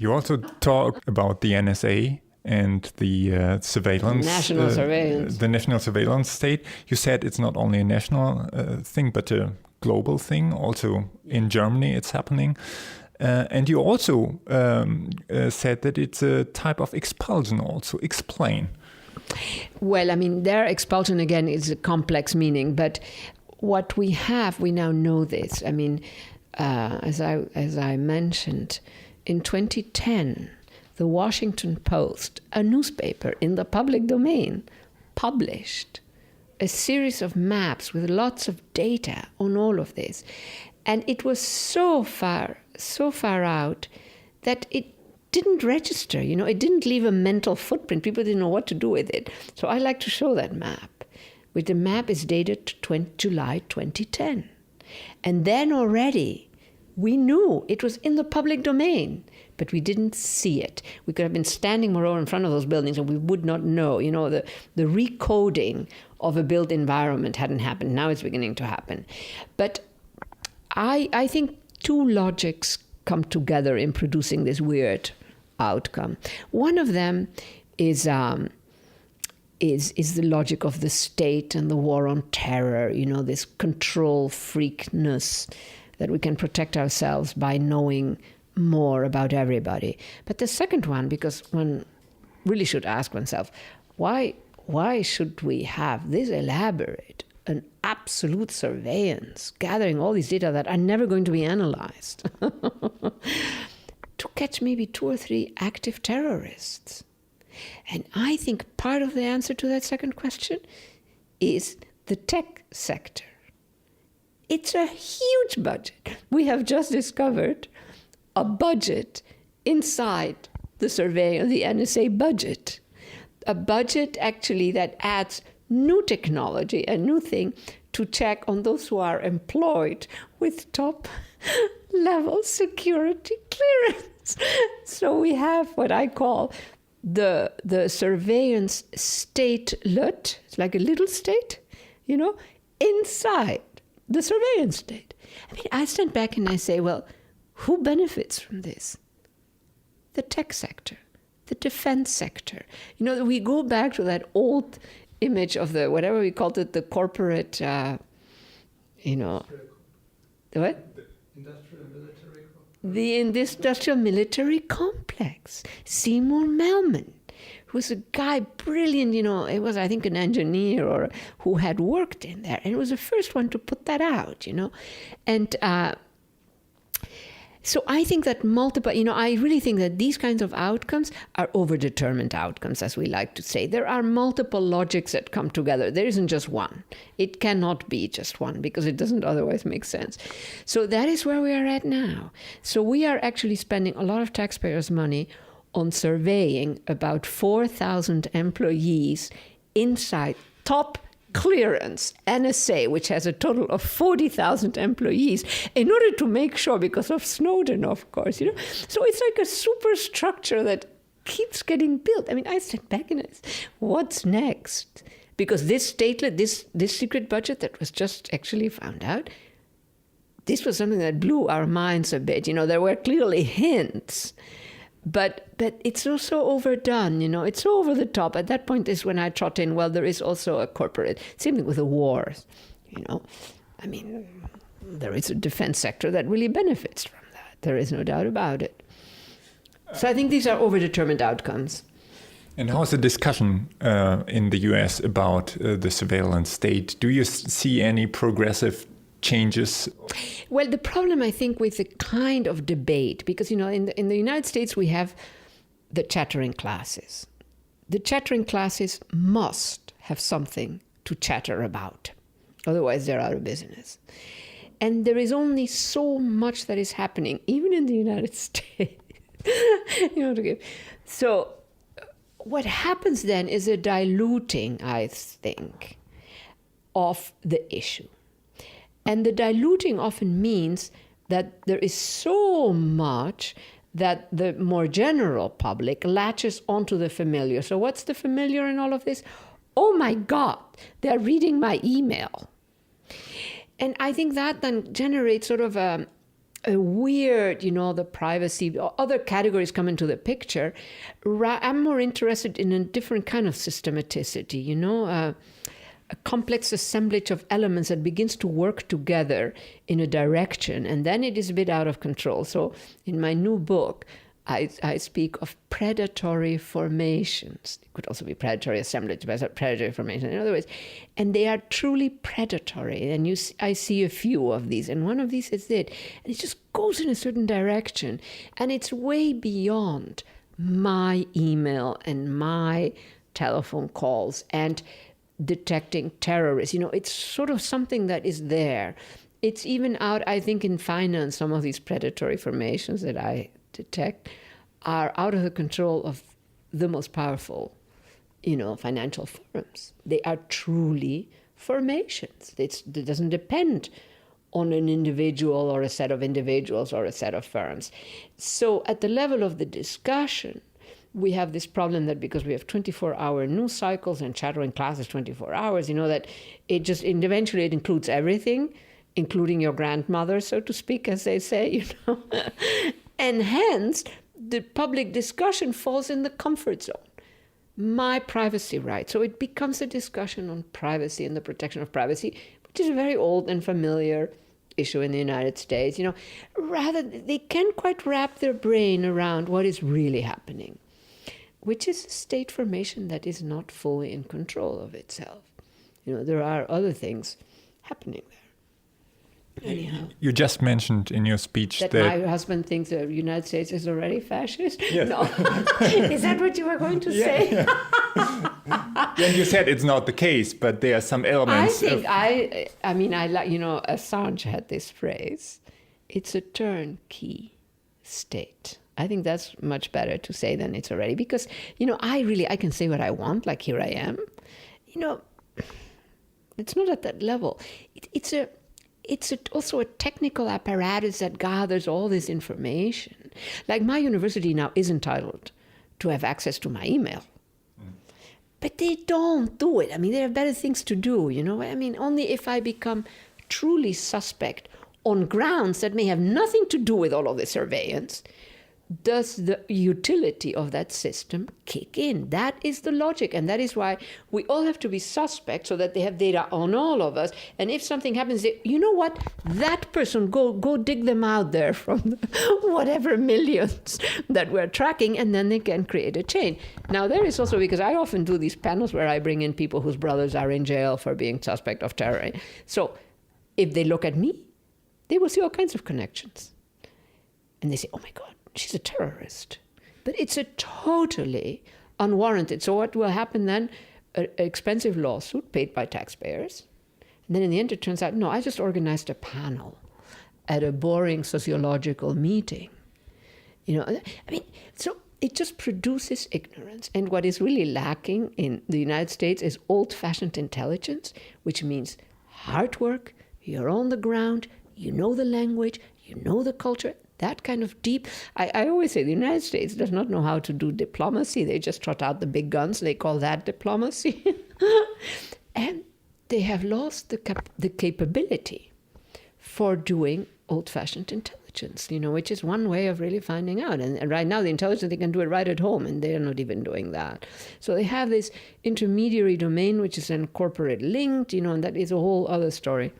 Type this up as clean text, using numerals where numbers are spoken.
You also talk about the NSA and the surveillance, national surveillance, the national surveillance state. You said it's not only a national thing, but a global thing. Also in Germany, it's happening. And you also said that it's a type of expulsion also. Explain. Well, I mean, their expulsion, again, is a complex meaning. But what we have, we now know this. I mean, as I mentioned, in 2010, the Washington Post, a newspaper in the public domain, published a series of maps with lots of data on all of this. And it was so far out that it didn't register, it didn't leave a mental footprint. People didn't know what to do with it. So I like to show that map. Which the map is dated July 2010. And then already we knew it was in the public domain, but we didn't see it. We could have been standing moreover in front of those buildings and we would not know. The recoding of a built environment hadn't happened. Now it's beginning to happen. But I think two logics come together in producing this weird outcome. One of them is the logic of the state and the war on terror, this control freakness that we can protect ourselves by knowing more about everybody. But the second one, because one really should ask oneself, why should we have this elaborate, an absolute surveillance, gathering all these data that are never going to be analyzed to catch maybe 2 or 3 active terrorists? And I think part of the answer to that second question is the tech sector. It's a huge budget. We have just discovered a budget inside the surveil, the NSA budget. A budget actually that adds new technology, a new thing to check on those who are employed with top level security clearance. So we have what I call the surveillance statelet. It's like a little state, inside the surveillance state. I mean, I stand back and I say, well, who benefits from this? The tech sector, the defense sector. We go back to that old image of the, whatever we called it, the corporate, the what? The industrial military complex. Seymour Melman, who was a guy, brilliant, it was, I think, an engineer or who had worked in there. And it was the first one to put that out, And so I think that I really think that these kinds of outcomes are overdetermined outcomes, as we like to say. There are multiple logics that come together. There isn't just one. It cannot be just one because it doesn't otherwise make sense. So that is where we are at now. So we are actually spending a lot of taxpayers' money on surveying about 4,000 employees inside top clearance, NSA, which has a total of 40,000 employees, in order to make sure, because of Snowden, of course, So it's like a superstructure that keeps getting built. I mean, I stand back and ask, what's next? Because this statelet, this secret budget that was just actually found out, this was something that blew our minds a bit. There were clearly hints. But it's also overdone, it's so over the top. At that point is when I trot in, well, there is also a corporate, same thing with the wars, I mean, there is a defense sector that really benefits from that. There is no doubt about it. So I think these are overdetermined outcomes. And how's the discussion in the US about the surveillance state? Do you see any progressive changes? Well, the problem, I think, with the kind of debate, because, in the United States, we have the chattering classes. The chattering classes must have something to chatter about. Otherwise, they're out of business. And there is only so much that is happening, even in the United States. So what happens then is a diluting, I think, of the issue. And the diluting often means that there is so much that the more general public latches onto the familiar. So what's the familiar in all of this? Oh my God, they're reading my email. And I think that then generates sort of a a weird, the privacy, other categories come into the picture. I'm more interested in a different kind of systematicity, a complex assemblage of elements that begins to work together in a direction, and then it is a bit out of control. So in my new book, I speak of predatory formations. It could also be predatory assemblage, but predatory formation in other ways. And they are truly predatory. And I see a few of these. And one of these is it. And it just goes in a certain direction. And it's way beyond my email and my telephone calls and detecting terrorists. It's sort of something that is there. It's even out, I think, in finance, some of these predatory formations that I detect are out of the control of the most powerful, financial firms. They are truly formations. It doesn't depend on an individual or a set of individuals or a set of firms. So at the level of the discussion, we have this problem that because we have 24-hour news cycles and chattering classes 24 hours, that eventually it includes everything, including your grandmother, so to speak, as they say, And hence, the public discussion falls in the comfort zone. My privacy right. So it becomes a discussion on privacy and the protection of privacy, which is a very old and familiar issue in the United States. Rather, they can't quite wrap their brain around what is really happening, which is a state formation that is not fully in control of itself. There are other things happening there. Anyhow. You just mentioned in your speech that my husband thinks the United States is already fascist. Yes. No, is that what you were going to say? Yeah. And you said it's not the case, but there are some elements. Assange had this phrase. It's a turnkey state. I think that's much better to say than it's already, because I can say what I want. Like, here I am. It's not at that level. It's also a technical apparatus that gathers all this information. Like, my university now is entitled to have access to my email. But they don't do it. They have better things to do, only if I become truly suspect on grounds that may have nothing to do with all of the surveillance does the utility of that system kick in. That is the logic, and that is why we all have to be suspect so that they have data on all of us. And if something happens, you know what? That person, go dig them out there from whatever millions that we're tracking, and then they can create a chain. Now, there is also, because I often do these panels where I bring in people whose brothers are in jail for being suspect of terror. So if they look at me, they will see all kinds of connections. And they say, oh my God, she's a terrorist. But it's a totally unwarranted. So what will happen then? An expensive lawsuit paid by taxpayers. And then in the end, it turns out, no, I just organized a panel at a boring sociological meeting. So it just produces ignorance. And what is really lacking in the United States is old-fashioned intelligence, which means hard work, you're on the ground, you know the language, you know the culture. That kind of deep, I always say the United States does not know how to do diplomacy. They just trot out the big guns. They call that diplomacy. And they have lost the capability for doing old-fashioned intelligence, which is one way of really finding out. And right now, the intelligence, they can do it right at home, and they're not even doing that. So they have this intermediary domain, which is then corporate linked, and that is a whole other story.